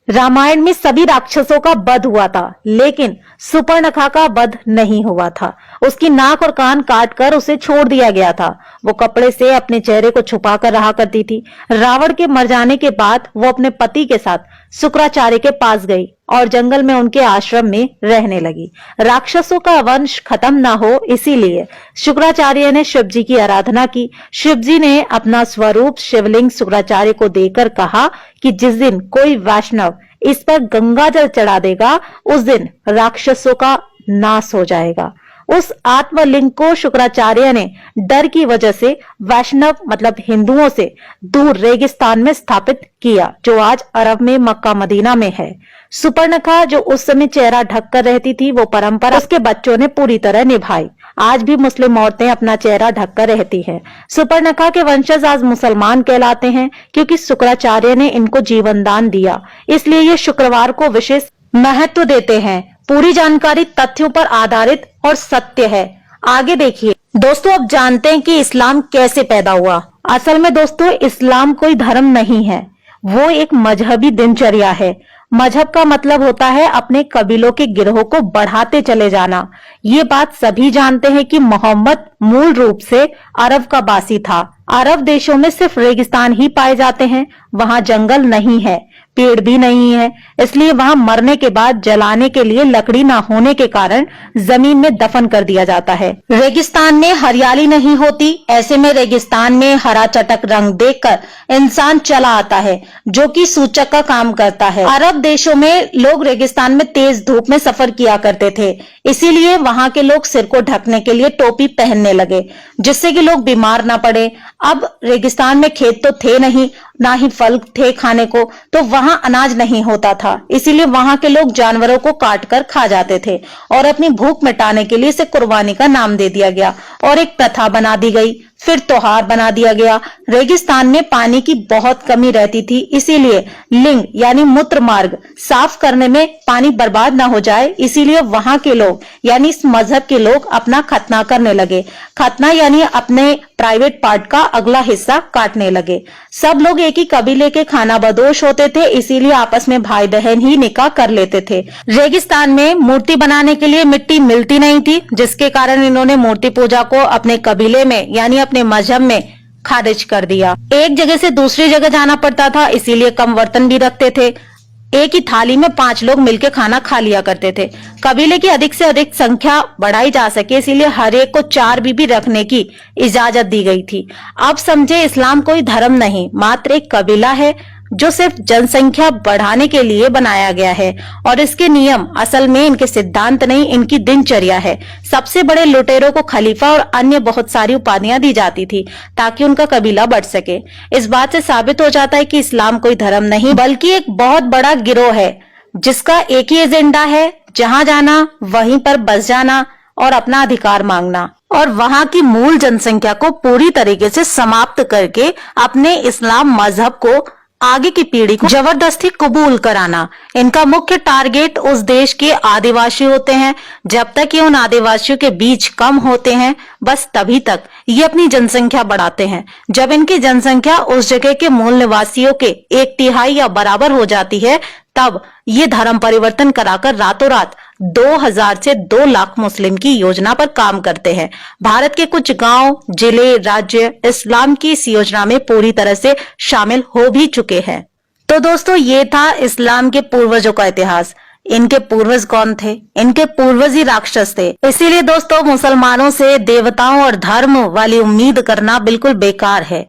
रामायण में सभी राक्षसों का वध हुआ था, लेकिन सुपर्णखा का वध नहीं हुआ था। उसकी नाक और कान काटकर उसे छोड़ दिया गया था। वो कपड़े से अपने चेहरे को छुपा कर रहा करती थी। रावण के मर जाने के बाद वो अपने पति के साथ शुक्राचार्य के पास गई और जंगल में उनके आश्रम में रहने लगी। राक्षसों का वंश खत्म ना हो, इसीलिए शुक्राचार्य ने शिव जी की आराधना की। शिव जी ने अपना स्वरूप शिवलिंग शुक्राचार्य को देकर कहा कि जिस दिन कोई वैष्णव इस पर गंगा जल चढ़ा देगा, उस दिन राक्षसों का नाश हो जाएगा। उस आत्मलिंग को शुक्राचार्य ने डर की वजह से वैष्णव मतलब हिंदुओं से दूर रेगिस्तान में स्थापित किया, जो आज अरब में मक्का मदीना में है। सुपर्णखा जो उस समय चेहरा ढककर रहती थी, वो परंपरा उसके बच्चों ने पूरी तरह निभाई। आज भी मुस्लिम औरतें अपना चेहरा ढककर रहती हैं। सुपर्णखा के वंशज आज मुसलमान कहलाते हैं, क्योंकि शुक्राचार्य ने इनको जीवन दान दिया। इसलिए ये शुक्रवार को विशेष महत्व देते हैं। पूरी जानकारी तथ्यों पर आधारित और सत्य है। आगे देखिए दोस्तों, अब जानते हैं कि इस्लाम कैसे पैदा हुआ। असल में दोस्तों, इस्लाम कोई धर्म नहीं है, वो एक मजहबी दिनचर्या है। मजहब का मतलब होता है अपने कबीलों के गिरोह को बढ़ाते चले जाना। ये बात सभी जानते हैं कि मोहम्मद मूल रूप से अरब का बासी था। अरब देशों में सिर्फ रेगिस्तान ही पाए जाते हैं, वहां जंगल नहीं है, पेड़ भी नहीं है, इसलिए वहां मरने के बाद जलाने के लिए लकड़ी ना होने के कारण जमीन में दफन कर दिया जाता है। रेगिस्तान में हरियाली नहीं होती, ऐसे में रेगिस्तान में हरा चटक रंग देखकर इंसान चला आता है, जो कि सूचक का काम करता है। अरब देशों में लोग रेगिस्तान में तेज धूप में सफर किया करते थे, इसीलिए वहां के लोग सिर को ढकने के लिए टोपी पहनने लगे, जिससे कि लोग बीमार ना पड़े। अब रेगिस्तान में खेत तो थे नहीं, ना ही फल थे खाने को, तो वहां अनाज नहीं होता था, इसीलिए वहां के लोग जानवरों को काटकर खा जाते थे और अपनी भूख मिटाने के लिए इसे कुर्बानी का नाम दे दिया गया और एक प्रथा बना दी गई, फिर त्योहार बना दिया गया। रेगिस्तान में पानी की बहुत कमी रहती थी, इसीलिए लिंग यानी मूत्र मार्ग साफ करने में पानी बर्बाद ना हो जाए, इसीलिए वहां के लोग यानी इस मजहब के लोग अपना खतना करने लगे। खतना यानी अपने प्राइवेट पार्ट का अगला हिस्सा काटने लगे। सब लोग एक ही कबीले के खानाबदोश होते थे, इसीलिए आपस में भाई बहन ही निकाह कर लेते थे। रेगिस्तान में मूर्ति बनाने के लिए मिट्टी मिलती नहीं थी, जिसके कारण इन्होंने मूर्ति पूजा को अपने कबीले में यानी अपने मजहब में खारिज कर दिया। एक जगह से दूसरी जगह जाना पड़ता था, इसीलिए कम बर्तन भी रखते थे। एक ही थाली में 5 लोग मिलकर खाना खा लिया करते थे। कबीले की अधिक से अधिक संख्या बढ़ाई जा सके, इसीलिए हर एक को 4 बीबी रखने की इजाजत दी गई थी। अब समझे, इस्लाम कोई धर्म नहीं, मात्र एक कबीला है जो सिर्फ जनसंख्या बढ़ाने के लिए बनाया गया है, और इसके नियम असल में इनके सिद्धांत नहीं, इनकी दिनचर्या है। सबसे बड़े लुटेरों को खलीफा और अन्य बहुत सारी उपाधियां दी जाती थी ताकि उनका कबीला बढ़ सके। इस बात से साबित हो जाता है कि इस्लाम कोई धर्म नहीं बल्कि एक बहुत बड़ा गिरोह है, जिसका एक ही एजेंडा है, जहां जाना वहीं पर बस जाना और अपना अधिकार मांगना, और वहां की मूल जनसंख्या को पूरी तरीके से समाप्त करके अपने इस्लाम मजहब को आगे की पीढ़ी को जबरदस्ती कबूल कराना। इनका मुख्य टारगेट उस देश के आदिवासी होते हैं। जब तक ये उन आदिवासियों के बीच कम होते हैं, बस तभी तक ये अपनी जनसंख्या बढ़ाते हैं। जब इनकी जनसंख्या उस जगह के मूल निवासियों के 1/3 या बराबर हो जाती है, तब ये धर्म परिवर्तन कराकर रातों रात 2000 से 2 लाख मुस्लिम की योजना पर काम करते हैं। भारत के कुछ गांव, जिले, राज्य इस्लाम की इस योजना में पूरी तरह से शामिल हो भी चुके हैं। तो दोस्तों, ये था इस्लाम के पूर्वजों का इतिहास। इनके पूर्वज कौन थे? इनके पूर्वज ही राक्षस थे। इसीलिए दोस्तों, मुसलमानों से देवताओं और धर्म वाली उम्मीद करना बिल्कुल बेकार है।